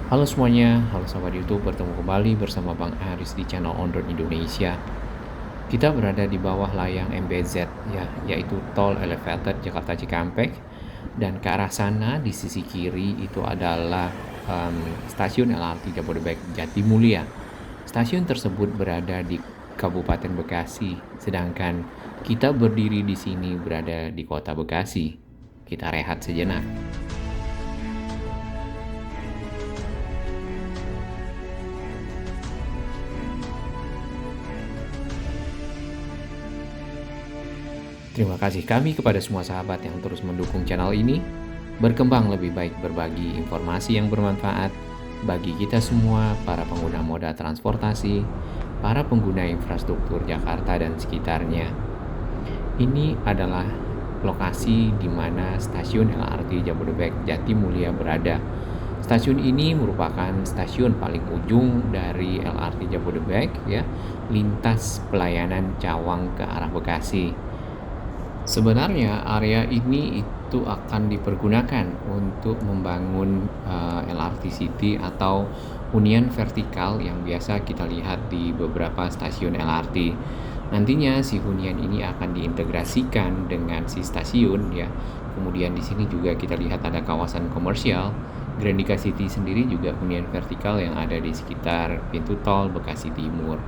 Halo semuanya, halo sahabat YouTube, bertemu kembali bersama Bang Aris di channel On Road Indonesia. Kita berada di bawah layang MBZ, ya, yaitu Tol Elevated Jakarta Cikampek. Dan ke arah sana di sisi kiri itu adalah stasiun LRT Jabodebek Jatimulia. Stasiun tersebut berada di Kabupaten Bekasi, sedangkan kita berdiri di sini berada di Kota Bekasi. Kita rehat sejenak. Terima kasih kami kepada semua sahabat yang terus mendukung channel ini, berkembang lebih baik berbagi informasi yang bermanfaat bagi kita semua, para pengguna moda transportasi, para pengguna infrastruktur Jakarta dan sekitarnya. Ini adalah lokasi di mana stasiun LRT Jabodebek Jatimulia berada. Stasiun ini merupakan stasiun paling ujung dari LRT Jabodebek, ya, lintas pelayanan Cawang ke arah Bekasi. Sebenarnya area ini itu akan dipergunakan untuk membangun LRT City atau hunian vertikal yang biasa kita lihat di beberapa stasiun LRT. Nantinya si hunian ini akan diintegrasikan dengan si stasiun, ya. Kemudian di sini juga kita lihat ada kawasan komersial. Grandika City sendiri juga hunian vertikal yang ada di sekitar pintu tol Bekasi Timur.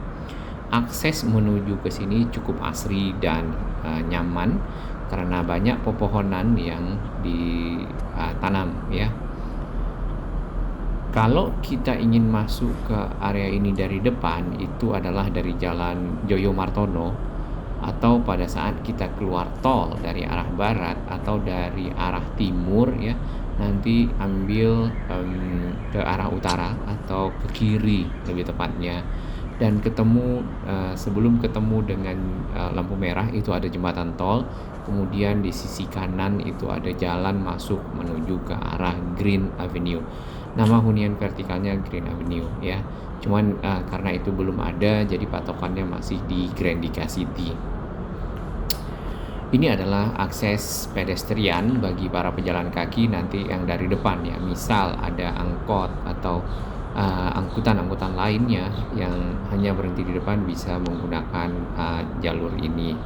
Akses menuju ke sini cukup asri dan nyaman karena banyak pepohonan yang ditanam, ya. Kalau kita ingin masuk ke area ini dari depan, itu adalah dari Jalan Joyo Martono, atau pada saat kita keluar tol dari arah barat atau dari arah timur, ya, nanti ambil ke arah utara atau ke kiri lebih tepatnya, dan sebelum ketemu dengan lampu merah itu ada jembatan tol. Kemudian di sisi kanan itu ada jalan masuk menuju ke arah Green Avenue. Nama hunian vertikalnya Green Avenue, ya. Cuman karena itu belum ada, jadi patokannya masih di Grandika City. Ini adalah akses pedestrian bagi para pejalan kaki nanti yang dari depan, ya. Misal ada angkot atau angkutan-angkutan lainnya yang hanya berhenti di depan bisa menggunakan jalur ini.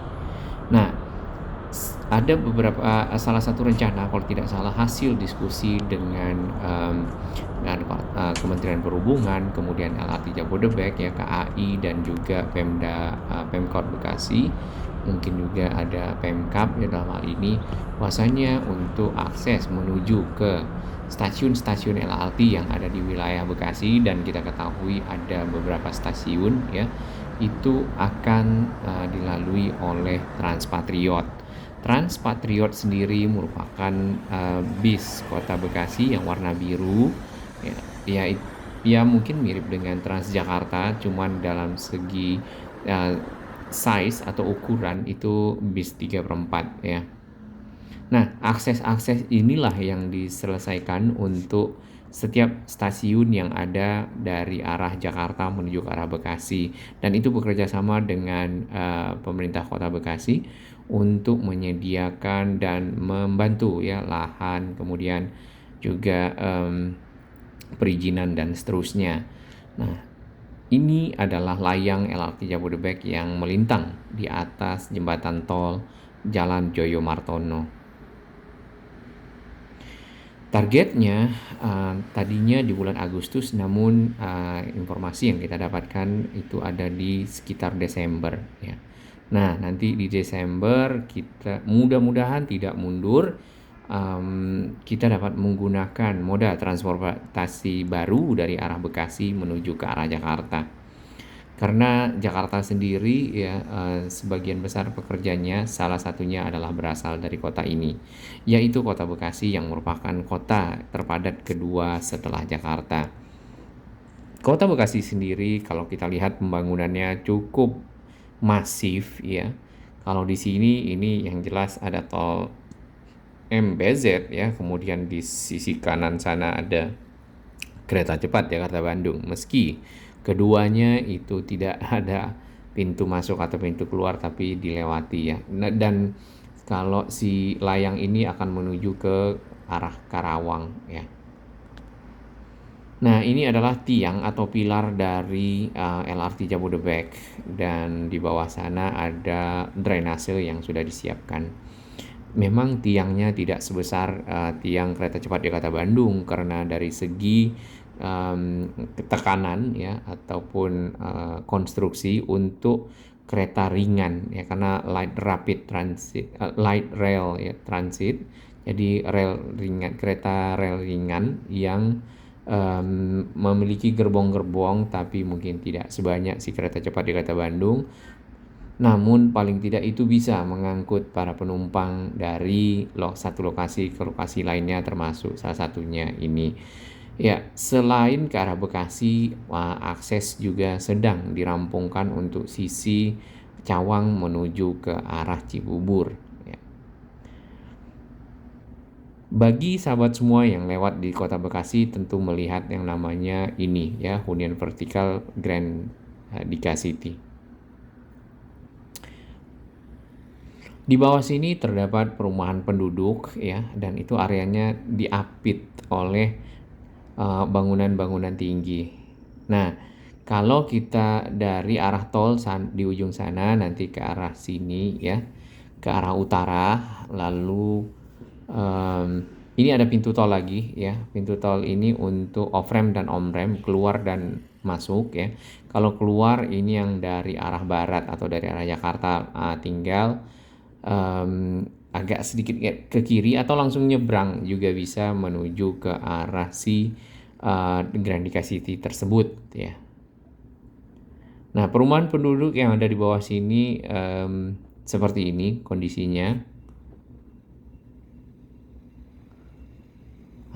Nah, ada beberapa salah satu rencana kalau tidak salah hasil diskusi dengan Kementerian Perhubungan, kemudian LRT Jabodebek, ya, KAI, dan juga Pemkot Bekasi, mungkin juga ada Pemkab, ya, dalam hal ini bahwasanya untuk akses menuju ke stasiun-stasiun LRT yang ada di wilayah Bekasi, dan kita ketahui ada beberapa stasiun, ya, itu akan dilalui oleh Transpatriot. Transpatriot sendiri merupakan bis Kota Bekasi yang warna biru, ya, ya, ya, mungkin mirip dengan Transjakarta, cuman dalam segi uh, size atau ukuran itu bis 3/4, ya. Nah, akses-akses inilah yang diselesaikan untuk setiap stasiun yang ada dari arah Jakarta menuju ke arah Bekasi, dan itu bekerja sama dengan pemerintah Kota Bekasi untuk menyediakan dan membantu, ya, lahan, kemudian juga perizinan dan seterusnya. Nah, ini adalah layang LRT Jabodebek yang melintang di atas jembatan tol Jalan Joyo Martono. Targetnya tadinya di bulan Agustus, namun informasi yang kita dapatkan itu ada di sekitar Desember, ya. Nah, nanti di Desember kita mudah-mudahan tidak mundur, kita dapat menggunakan moda transportasi baru dari arah Bekasi menuju ke arah Jakarta. Karena Jakarta sendiri, ya, sebagian besar pekerjanya salah satunya adalah berasal dari kota ini, yaitu Kota Bekasi yang merupakan kota terpadat kedua setelah Jakarta. Kota Bekasi sendiri kalau kita lihat pembangunannya cukup masif, ya. Kalau di sini ini yang jelas ada tol MBZ, ya, kemudian di sisi kanan sana ada kereta cepat Jakarta Bandung, meski keduanya itu tidak ada pintu masuk atau pintu keluar tapi dilewati, ya. Nah, dan kalau si layang ini akan menuju ke arah Karawang, ya. Nah, ini adalah tiang atau pilar dari LRT Jabodebek, dan di bawah sana ada drainase yang sudah disiapkan. Memang tiangnya tidak sebesar tiang kereta cepat Jakarta Bandung, karena dari segi tekanan ya ataupun konstruksi untuk kereta ringan ya, karena light rapid transit, light rail ya transit, jadi kereta rel ringan yang memiliki gerbong-gerbong, tapi mungkin tidak sebanyak si kereta cepat Jakarta Bandung. Namun paling tidak itu bisa mengangkut para penumpang dari satu lokasi ke lokasi lainnya, termasuk salah satunya ini. Ya, selain ke arah Bekasi, akses juga sedang dirampungkan untuk sisi Cawang menuju ke arah Cibubur. Ya. Bagi sahabat semua yang lewat di Kota Bekasi tentu melihat yang namanya ini ya, hunian vertikal Grand Dika City. Di bawah sini terdapat perumahan penduduk ya, dan itu areanya diapit oleh bangunan-bangunan tinggi. Nah, kalau kita dari arah tol di ujung sana nanti ke arah sini ya, ke arah utara, lalu ini ada pintu tol lagi ya. Pintu tol ini untuk off-ramp dan on-ramp, keluar dan masuk ya. Kalau keluar ini yang dari arah barat atau dari arah Jakarta, tinggal agak sedikit ke kiri atau langsung nyebrang juga bisa menuju ke arah si Grandika City tersebut ya. Nah, perumahan penduduk yang ada di bawah sini seperti ini kondisinya.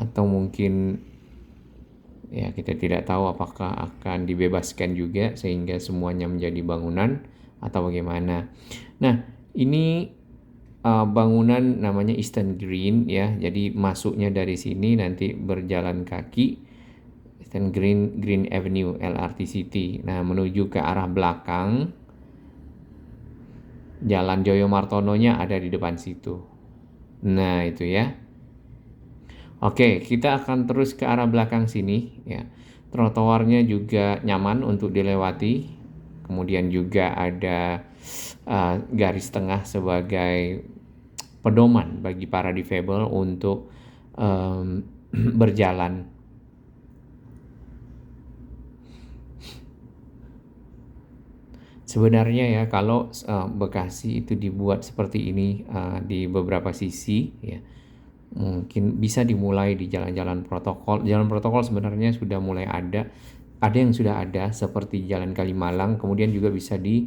Atau mungkin ya kita tidak tahu apakah akan dibebaskan juga sehingga semuanya menjadi bangunan atau bagaimana. Nah, ini bangunan namanya Eastern Green ya. Jadi masuknya dari sini nanti berjalan kaki Eastern Green Avenue LRT City. Nah, menuju ke arah belakang Jalan Joyo Martono-nya ada di depan situ. Nah, itu ya. Oke, kita akan terus ke arah belakang sini ya. Trotoarnya juga nyaman untuk dilewati. Kemudian juga ada garis tengah sebagai pedoman bagi para difabel untuk berjalan. Sebenarnya ya, kalau Bekasi itu dibuat seperti ini di beberapa sisi ya, mungkin bisa dimulai di jalan-jalan protokol. Jalan protokol sebenarnya sudah mulai ada yang sudah ada seperti Jalan Kalimalang, kemudian juga bisa di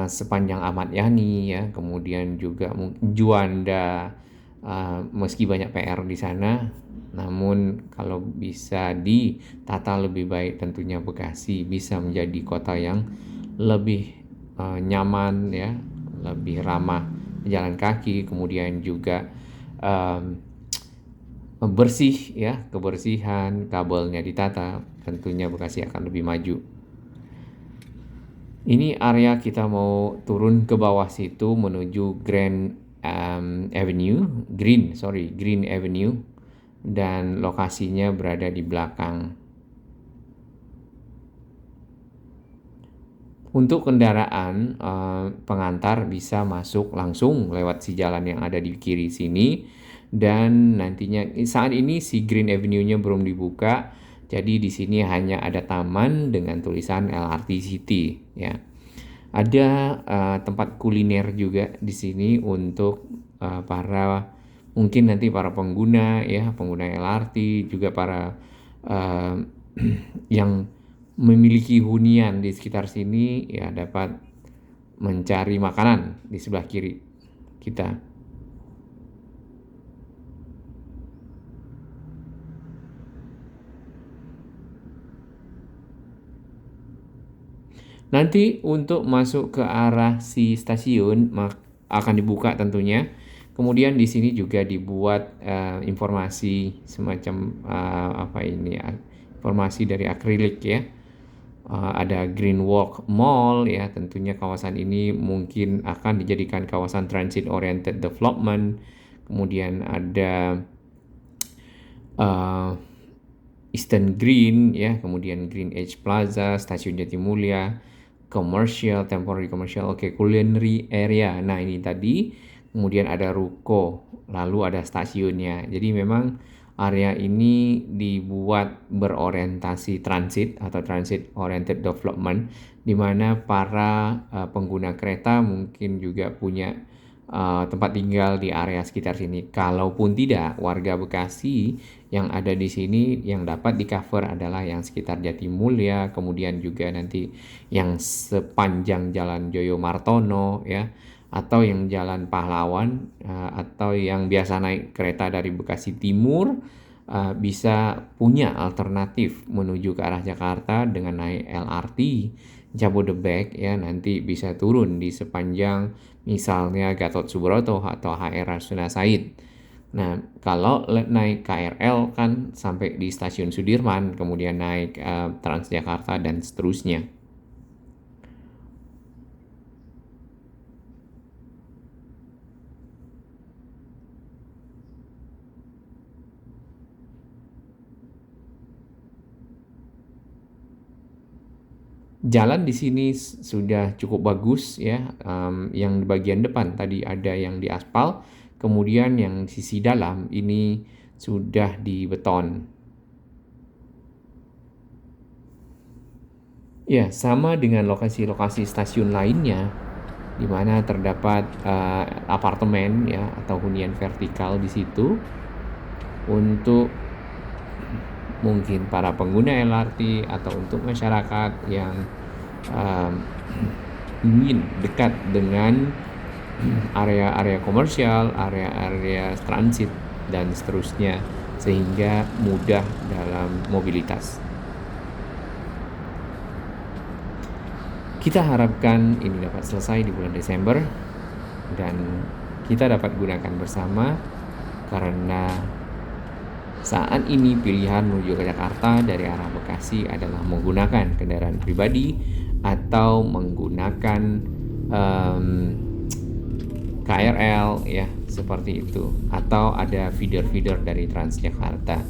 sepanjang Ahmad Yani ya, kemudian juga Juanda, meski banyak PR di sana, namun kalau bisa ditata lebih baik tentunya Bekasi bisa menjadi kota yang lebih nyaman ya, lebih ramah pejalan kaki, kemudian juga bersih ya, kebersihan, kabelnya ditata, tentunya Bekasi akan lebih maju. Ini area kita mau turun ke bawah situ menuju Green Avenue, dan lokasinya berada di belakang. Untuk kendaraan pengantar bisa masuk langsung lewat si jalan yang ada di kiri sini, dan nantinya saat ini si Green Avenue-nya belum dibuka, jadi di sini hanya ada taman dengan tulisan LRT City ya. Ada tempat kuliner juga di sini untuk mungkin nanti para pengguna ya, pengguna LRT, juga para yang memiliki hunian di sekitar sini ya dapat mencari makanan di sebelah kiri kita. Nanti untuk masuk ke arah si stasiun akan dibuka tentunya. Kemudian di sini juga dibuat informasi semacam informasi dari akrilik ya. Ada Green Walk Mall ya, tentunya kawasan ini mungkin akan dijadikan kawasan transit oriented development. Kemudian ada Eastern Green ya, kemudian Green Edge Plaza, Stasiun Jatimulya, Commercial, Temporary Commercial, oke, Culinary Area. Nah, ini tadi, kemudian ada ruko, lalu ada stasiunnya. Jadi memang area ini dibuat berorientasi transit atau transit oriented development, di mana para pengguna kereta mungkin juga punya tempat tinggal di area sekitar sini. Kalaupun tidak, warga Bekasi yang ada di sini yang dapat di-cover adalah yang sekitar Jatimulya, kemudian juga nanti yang sepanjang Jalan Joyo Martono ya, atau yang Jalan Pahlawan, atau yang biasa naik kereta dari Bekasi Timur, bisa punya alternatif menuju ke arah Jakarta dengan naik LRT Jabodebek ya, nanti bisa turun di sepanjang misalnya Gatot Subroto atau HR Rasuna Said. Nah, kalau naik KRL kan sampai di Stasiun Sudirman, kemudian naik Transjakarta dan seterusnya. Jalan di sini sudah cukup bagus ya, yang di bagian depan tadi ada yang diaspal, kemudian yang sisi dalam ini sudah dibeton. Ya, sama dengan lokasi-lokasi stasiun lainnya, di mana terdapat apartemen ya atau hunian vertikal di situ untuk mungkin para pengguna LRT atau untuk masyarakat yang ingin dekat dengan area-area komersial, area-area transit dan seterusnya, sehingga mudah dalam mobilitas. Kita harapkan ini dapat selesai di bulan Desember dan kita dapat gunakan bersama, karena saat ini pilihan menuju ke Jakarta dari arah Bekasi adalah menggunakan kendaraan pribadi atau menggunakan KRL ya, seperti itu, atau ada feeder-feeder dari Transjakarta.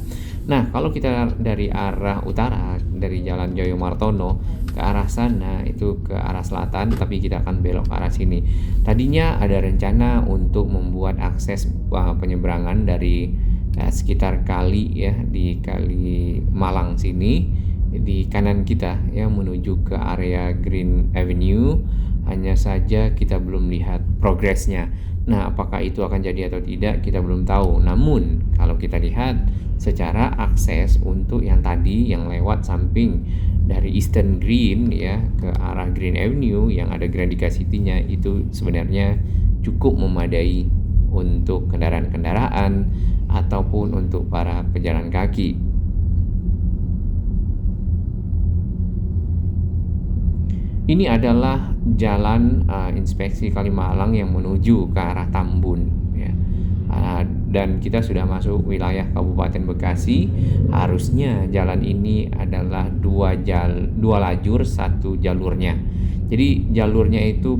Nah, kalau kita dari arah utara, dari Jalan Joyo Martono ke arah sana, itu ke arah selatan, tapi kita akan belok ke arah sini. Tadinya ada rencana untuk membuat akses penyeberangan dari sekitar kali ya, di Kali Malang sini, di kanan kita ya, menuju ke area Green Avenue. Hanya saja kita belum lihat progresnya. Nah, apakah itu akan jadi atau tidak kita belum tahu. Namun kalau kita lihat secara akses untuk yang tadi yang lewat samping dari Eastern Green ya ke arah Green Avenue yang ada Grandika City-nya, itu sebenarnya cukup memadai untuk kendaraan-kendaraan ataupun untuk para pejalan kaki. Ini adalah jalan inspeksi Kalimalang yang menuju ke arah Tambun ya. Dan kita sudah masuk wilayah Kabupaten Bekasi. Harusnya jalan ini adalah dua lajur, satu jalurnya. Jadi jalurnya itu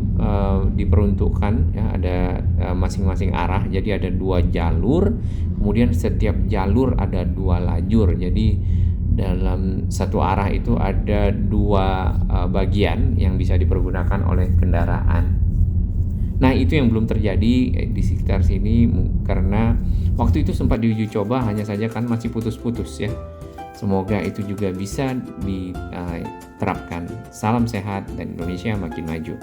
diperuntukkan ya, ada masing-masing arah. Jadi ada 2 jalur, kemudian setiap jalur ada 2 lajur. Jadi dalam satu arah itu ada 2 bagian yang bisa dipergunakan oleh kendaraan. Nah, itu yang belum terjadi di sekitar sini karena waktu itu sempat diuji coba, hanya saja kan masih putus-putus ya. Semoga itu juga bisa diterapkan. Salam sehat dan Indonesia makin maju.